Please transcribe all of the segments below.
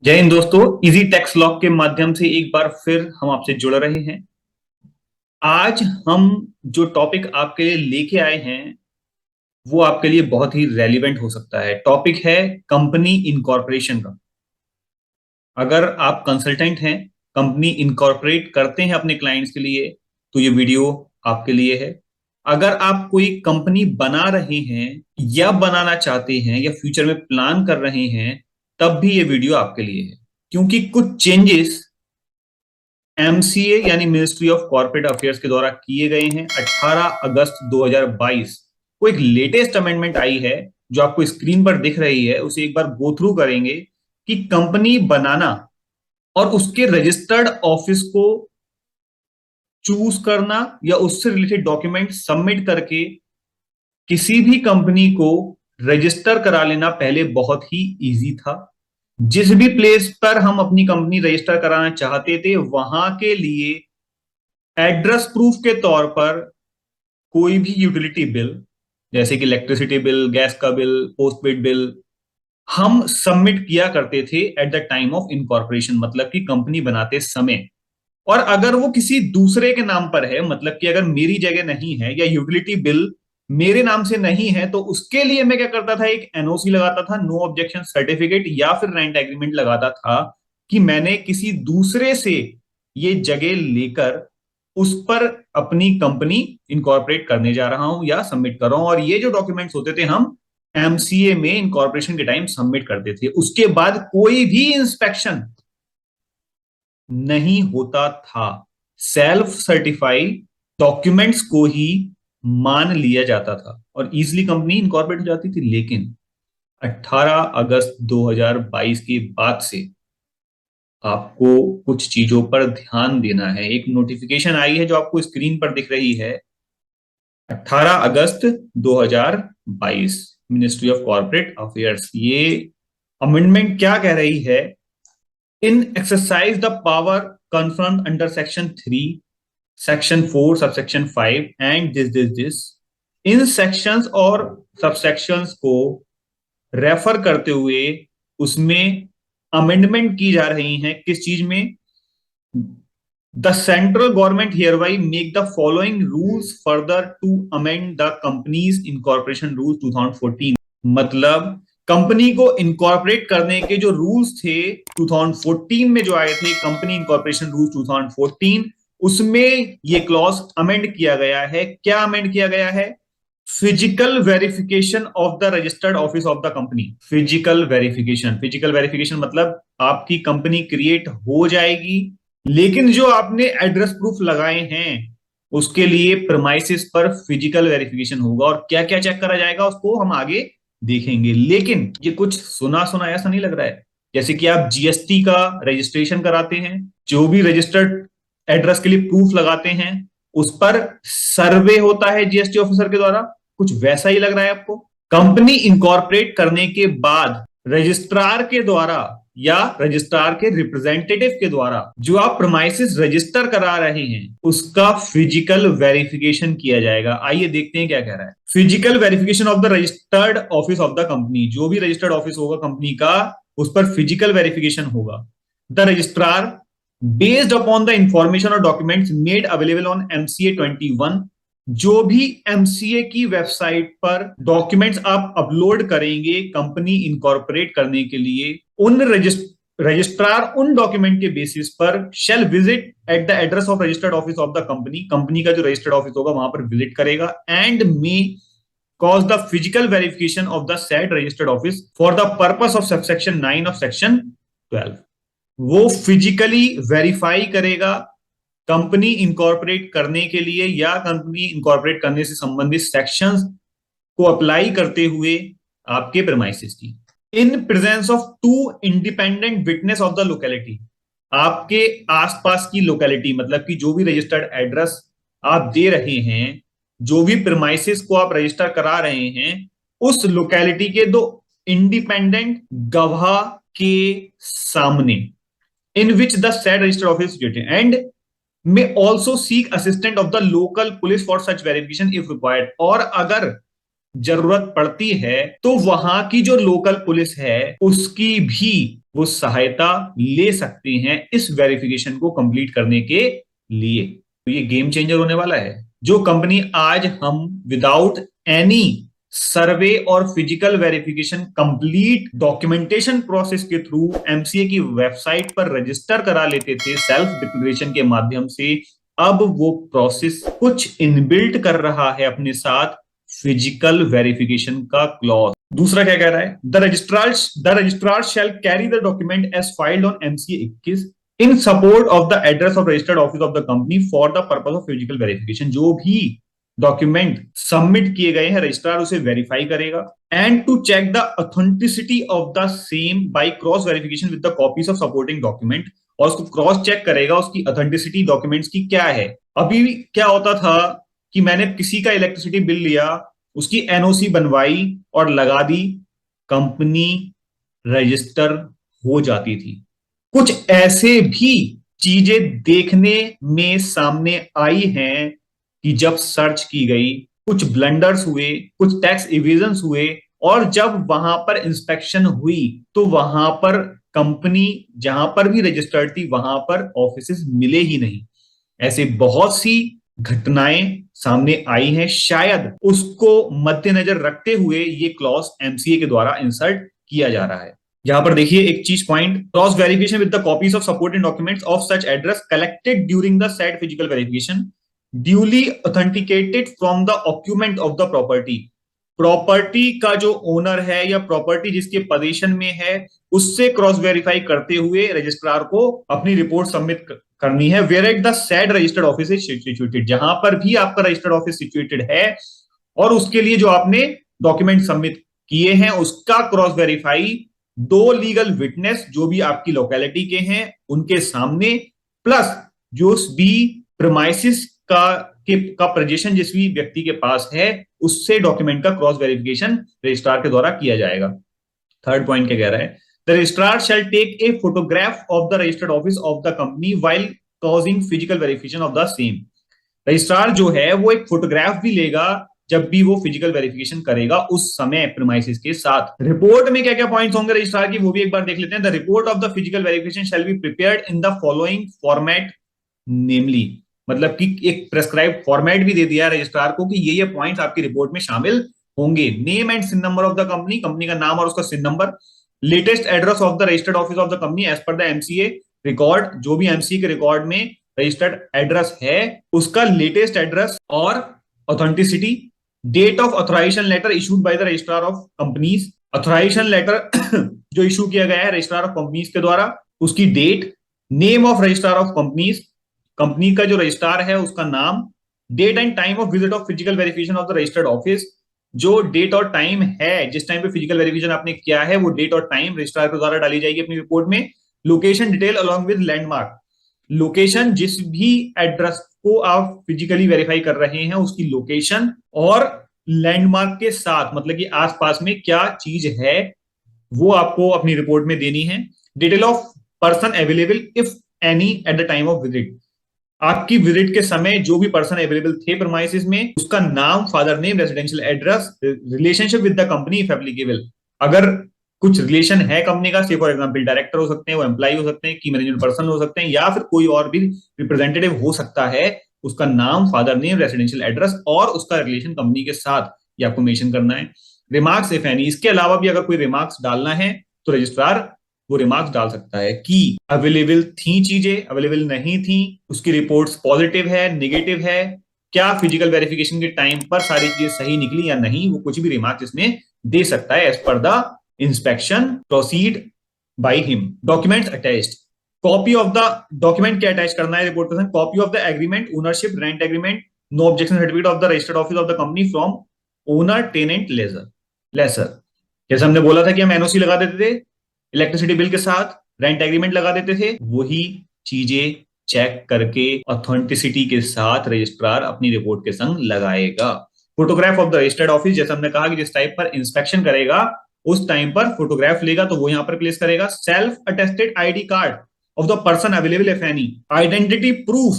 जय हिंद दोस्तों। Easy tax log के माध्यम से एक बार फिर हम आपसे जुड़ रहे हैं। आज हम जो टॉपिक आपके लिए लेके आए हैं वो आपके लिए बहुत ही रेलिवेंट हो सकता है। टॉपिक है कंपनी इनकॉर्पोरेशन का। अगर आप कंसल्टेंट हैं, कंपनी इनकॉर्पोरेट करते हैं अपने क्लाइंट्स के लिए, तो ये वीडियो आपके लिए है। अगर आप कोई कंपनी बना रहे हैं या बनाना चाहते हैं या फ्यूचर में प्लान कर रहे हैं, तब भी ये वीडियो आपके लिए है, क्योंकि कुछ चेंजेस एमसीए यानी मिनिस्ट्री ऑफ कॉर्पोरेट अफेयर्स के द्वारा किए गए हैं। 18 अगस्त 2022 को एक लेटेस्ट अमेंडमेंट आई है जो आपको स्क्रीन पर दिख रही है। उसे एक बार गो थ्रू करेंगे कि कंपनी बनाना और उसके रजिस्टर्ड ऑफिस को चूज करना या उससे रिलेटेड डॉक्यूमेंट सबमिट करके किसी भी कंपनी को रजिस्टर करा लेना पहले बहुत ही इजी था। जिस भी प्लेस पर हम अपनी कंपनी रजिस्टर कराना चाहते थे, वहां के लिए एड्रेस प्रूफ के तौर पर कोई भी यूटिलिटी बिल, जैसे कि इलेक्ट्रिसिटी बिल, गैस का बिल, पोस्टपेड बिल, हम सबमिट किया करते थे at the time of incorporation, मतलब कि कंपनी बनाते समय। और अगर वो किसी दूसरे के नाम पर है, मतलब कि अगर मेरी जगह नहीं है या यूटिलिटी बिल मेरे नाम से नहीं है, तो उसके लिए मैं क्या करता था, एक एनओसी लगाता था, नो ऑब्जेक्शन सर्टिफिकेट, या फिर रेंट एग्रीमेंट लगाता था कि मैंने किसी दूसरे से ये जगह लेकर उस पर अपनी कंपनी इनकॉर्पोरेट करने जा रहा हूं या सबमिट कर रहा हूं। और ये जो डॉक्यूमेंट्स होते थे, हम एमसीए में इनकॉर्पोरेशन के टाइम सबमिट करते थे। उसके बाद कोई भी इंस्पेक्शन नहीं होता था। सेल्फ सर्टिफाइड डॉक्यूमेंट्स को ही मान लिया जाता था और इजीली कंपनी इनकॉर्पोरेट हो जाती थी। लेकिन 18 अगस्त 2022 के बाद से आपको कुछ चीजों पर ध्यान देना है। एक नोटिफिकेशन आई है जो आपको स्क्रीन पर दिख रही है। 18 अगस्त 2022, मिनिस्ट्री ऑफ कॉर्पोरेट अफेयर्स। ये अमेंडमेंट क्या कह रही है? In exercise the power confirmed under section 3, section 4, subsection 5 and this in sections और सबसेक्शंस को रेफर करते हुए उसमें अमेंडमेंट की जा रही हैं। किस चीज में? The central government hereby make the following rules further to amend the companies incorporation rule 2014। मतलब कंपनी को इनकॉर्पोरेट करने के जो रूल्स थे 2014 में जो आए थे, कंपनी इनकॉर्पोरेशन रूल 2014, उसमें ये क्लॉज अमेंड किया गया है। क्या अमेंड किया गया है? Physical verification of the registered office of the company. Physical verification मतलब आपकी कंपनी क्रिएट हो जाएगी, लेकिन जो आपने एड्रेस प्रूफ लगाए हैं उसके लिए प्रमाइसिस पर फिजिकल वेरिफिकेशन होगा। और क्या क्या चेक करा जाएगा उसको हम आगे देखेंगे। लेकिन ये कुछ सुना सुना ऐसा नहीं लग रहा है? जैसे कि आप जीएसटी का रजिस्ट्रेशन कराते हैं, जो भी रजिस्टर्ड एड्रेस के लिए प्रूफ लगाते हैं, उस पर सर्वे होता है जीएसटी ऑफिसर के द्वारा। कुछ वैसा ही लग रहा है आपको? कंपनी इनकॉर्पोरेट करने के बाद रजिस्ट्रार के द्वारा या रजिस्ट्रार के रिप्रेजेंटेटिव के द्वारा जो आप प्रमाइसिस रजिस्टर करा रहे हैं उसका फिजिकल वेरिफिकेशन किया जाएगा। आइए देखते हैं क्या कह रहा है। Physical verification of the registered office of the company. जो भी रजिस्टर्ड ऑफिस होगा कंपनी का, उस पर फिजिकल वेरिफिकेशन होगा। The registrar based upon the information और documents made available on MCA 21। जो भी एमसीए की वेबसाइट पर डॉक्यूमेंट्स आप अपलोड करेंगे कंपनी इनकॉर्पोरेट करने के लिए, उन रजिस्ट्रार उन डॉक्यूमेंट के बेसिस पर shall visit at the address of registered office of the company. Company का जो रजिस्टर्ड ऑफिस होगा वहां पर विजिट करेगा and may cause the physical verification of the said registered office for the purpose of subsection 9 of section 12। वो physically verify करेगा company incorporate करने के लिए या कंपनी इनकॉर्पोरेट करने से संबंधित सेक्शंस को अप्लाई करते हुए आपके प्रेमाइसेस की। In presence of two independent witness of the locality. आपके आसपास की लोकेलिटी, मतलब कि जो भी रजिस्टर्ड एड्रेस आप दे रहे हैं, जो भी प्रेमाइसेस को आप रजिस्टर करा रहे हैं, उस लोकेलिटी के दो इंडिपेंडेंट गवाह के सामने, in which the said registered office is situated and may also seek assistance of the local police for such verification if required। और अगर जरूरत पड़ती है तो वहां की जो लोकल पुलिस है उसकी भी वो सहायता ले सकते हैं इस वेरिफिकेशन को कंप्लीट करने के लिए। तो ये गेम चेंजर होने वाला है। जो कंपनी आज हम विदाउट एनी सर्वे और physical verification complete documentation process के थ्रू एमसीए की वेबसाइट पर रजिस्टर करा लेते थे सेल्फ डिक्लेरेशन के माध्यम से, अब वो प्रोसेस कुछ इनबिल्ट कर रहा है अपने साथ फिजिकल वेरिफिकेशन का क्लॉज। दूसरा क्या कह रहा है, the registrar shall carry the document as filed on MCA 21 in support of the address of registered office of the company for the purpose of physical verification. जो भी डॉक्यूमेंट सबमिट किए गए हैं रजिस्ट्रार उसे वेरीफाई करेगा, and to check the authenticity of the same by cross verification with the copies of supporting document, और उसको cross check करेगा उसकी ऑथेंटिसिटी डॉक्यूमेंट्स की क्या है। अभी क्या होता था कि मैंने किसी का इलेक्ट्रिसिटी बिल लिया, उसकी एनओसी बनवाई और लगा दी, कंपनी रजिस्टर हो जाती थी। कुछ ऐसे भी चीजें देखने में सामने आई हैं कि जब सर्च की गई, कुछ ब्लंडर्स हुए, कुछ टैक्स इवेजन्स हुए, और जब वहां पर इंस्पेक्शन हुई तो वहां पर कंपनी जहां पर भी रजिस्टर्ड थी वहां पर ऑफिसेस मिले ही नहीं। ऐसे बहुत सी घटनाएं सामने आई हैं, शायद उसको मद्देनजर रखते हुए ये क्लॉज एमसीए के द्वारा इंसर्ट किया जा रहा है। यहां पर देखिए एक चीज point, cross verification with the copies of supporting documents of such address collected during the said physical verification duly authenticated from the occupant of the property. Property का जो ओनर है या प्रॉपर्टी जिसके पोजीशन में है उससे क्रॉस वेरीफाई करते हुए रजिस्ट्रार को अपनी रिपोर्ट सबमिट करनी है। Where at the said registered office is situated, जहां पर भी आपका रजिस्टर्ड ऑफिस सिचुएटेड है और उसके लिए जो आपने डॉक्यूमेंट सबमिट किए हैं उसका क्रॉस वेरीफाई दो लीगल विटनेस जो भी आपकी लोकेलिटी के हैं उनके सामने, प्लस जो भी प्रीमाइसिस का प्रजेशन जिस भी व्यक्ति के पास है उससे डॉक्यूमेंट का क्रॉस वेरिफिकेशन रजिस्ट्रार के द्वारा किया जाएगा। थर्ड पॉइंट क्या कह रहा है, the registrar shall take a photograph of the registered office of the company while causing physical verification of the same. Registrar जो है वो एक फोटोग्राफ भी लेगा जब भी वो फिजिकल वेरिफिकेशन करेगा उस समय प्रीमाइसिस के साथ। रिपोर्ट में क्या क्या पॉइंट्स होंगे रजिस्ट्रार की वो भी एक बार देख लेते हैं। The report of the physical verification shall be prepared in the following format, namely, मतलब कि एक प्रेस्क्राइब फॉर्मेट भी दे दिया है रजिस्ट्रार को कि ये पॉइंट्स आपकी रिपोर्ट में शामिल होंगे। Name and CIN number of the company, company का नाम और उसका CIN number, latest address of the registered office of the company as per the MCA record, जो भी एमसीए के रिकॉर्ड में रजिस्टर्ड एड्रेस है उसका लेटेस्ट एड्रेस और authenticity, date of authorization letter issued by the registrar of companies, authorization letter जो issue किया गया है रजिस्ट्रार ऑफ कंपनीज के द्वारा उसकी डेट, name of registrar of companies, company का जो रजिस्ट्रार है उसका नाम, date and time of visit of physical verification of the registered office, जो डेट और टाइम है जिस टाइम पे फिजिकल वेरिफिकेशन आपने किया है वो डेट और टाइम रजिस्ट्रार के द्वारा डाली जाएगी अपनी रिपोर्ट में। Location detail along with landmark, location जिस भी एड्रेस को आप फिजिकली वेरीफाई कर रहे हैं उसकी लोकेशन और लैंडमार्क के साथ, मतलब कि आसपास में क्या चीज है वो आपको अपनी रिपोर्ट में देनी है। Detail of person available if any at the time of visit, आपकी विजिट के समय जो भी पर्सन अवेलेबल थे प्रीमाइसिस में उसका नाम, father name, residential address, relationship with the company if applicable, अगर कुछ रिलेशन है कंपनी का, से फॉर एग्जांपल डायरेक्टर हो सकते हैं, वो एम्प्लॉय हो सकते हैं, की मैनेजमेंट पर्सन हो सकते हैं या फिर कोई और भी रिप्रेजेंटेटिव हो सकता है, उसका नाम, फादर नेम, रेजिडेंशियल एड्रेस और उसका रिलेशन कंपनी के साथ ये आपको मेंशन करना है। रिमार्क्स इफ एनी, इसके अलावा भी अगर कोई रिमार्क्स डालना है तो रजिस्ट्रार वो रिमार्क्स डाल सकता है कि अवेलेबल थी चीजें, अवेलेबल नहीं थी, उसकी रिपोर्ट्स पॉजिटिव है, नेगेटिव है, क्या फिजिकल वेरिफिकेशन के टाइम पर सारी चीजें सही निकली या नहीं, वो कुछ भी रिमार्क्स इसमें दे सकता है as per the inspection proceed by him. Documents attached, copy of the document क्या अटैच करना है रिपोर्ट के साथ, copy of the agreement, ownership, rent agreement, no objection certificate of the registered office of the company from owner tenant lessor. जैसे हमने बोला था कि हम एनओसी लगा देते थे इलेक्ट्रिसिटी बिल के साथ, रेंट एग्रीमेंट लगा देते थे, वही चीजें चेक करके ऑथेंटिसिटी के साथ रजिस्ट्रार अपनी रिपोर्ट के संग लगाएगा। Photograph of the registered office, जैसे हमने कहा कि जिस टाइप पर इंस्पेक्शन करेगा उस टाइम पर फोटोग्राफ लेगा तो वो यहां पर प्लेस करेगा। Self attested ID card of the person available if any, identity proof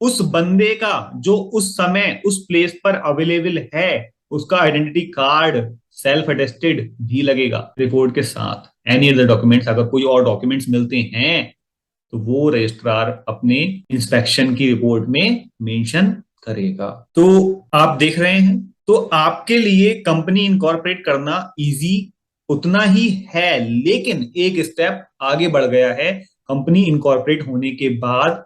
उस बंदे का जो उस समय उस प्लेस पर अवेलेबल है उसका आइडेंटिटी कार्ड सेल्फ अटेस्टेड भी लगेगा रिपोर्ट के साथ। एनी अदर डॉक्यूमेंट्स, अगर कोई और डॉक्यूमेंट्स मिलते हैं तो वो रजिस्ट्रार अपने इंस्पेक्शन की रिपोर्ट में मेंशन करेगा। तो आप देख रहे हैं, तो आपके लिए कंपनी इनकॉर्पोरेट करना इजी उतना ही है, लेकिन एक स्टेप आगे बढ़ गया है। कंपनी इनकॉर्पोरेट होने के बाद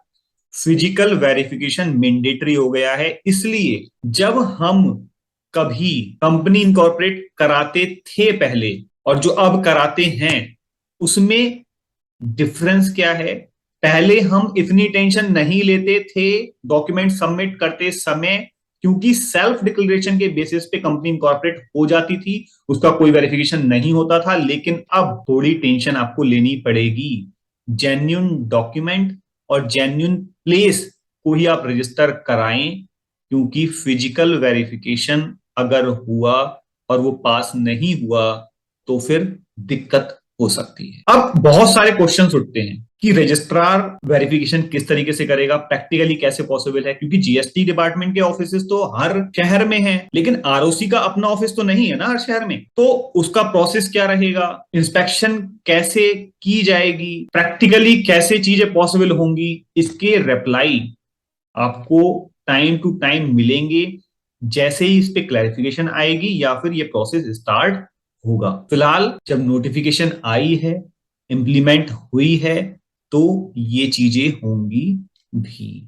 फिजिकल वेरिफिकेशन मैंडेटरी हो गया है। इसलिए जब हम कभी कंपनी इनकॉर्पोरेट कराते थे पहले और जो अब कराते हैं, उसमें डिफरेंस क्या है? पहले हम इतनी टेंशन नहीं लेते थे डॉक्यूमेंट सबमिट करते समय, क्योंकि सेल्फ डिक्लेरेशन के बेसिस पे कंपनी इनकॉर्पोरेट हो जाती थी, उसका कोई वेरिफिकेशन नहीं होता था। लेकिन अब थोड़ी टेंशन आपको लेनी पड़ेगी। जेन्युइन डॉक्यूमेंट और जेन्युइन प्लेस को ही आप रजिस्टर कराएं, क्योंकि फिजिकल वेरिफिकेशन अगर हुआ और वो पास नहीं हुआ तो फिर दिक्कत हो सकती है। अब बहुत सारे क्वेश्चंस उठते हैं कि रजिस्ट्रार वेरिफिकेशन किस तरीके से करेगा, प्रैक्टिकली कैसे पॉसिबल है, क्योंकि जीएसटी डिपार्टमेंट के ऑफिसेस तो हर शहर में हैं, लेकिन आरओसी का अपना ऑफिस तो नहीं है ना हर शहर में। तो उसका प्रोसेस क्या रहेगा, इंस्पेक्शन कैसे की जाएगी, प्रैक्टिकली कैसे चीजें पॉसिबल होंगी, इसके रिप्लाई आपको टाइम टू टाइम मिलेंगे जैसे ही इस पे क्लैरिफिकेशन आएगी या फिर ये प्रोसेस स्टार्ट होगा। फिलहाल जब नोटिफिकेशन आई है, इंप्लीमेंट हुई है, तो ये चीजें होंगी भी।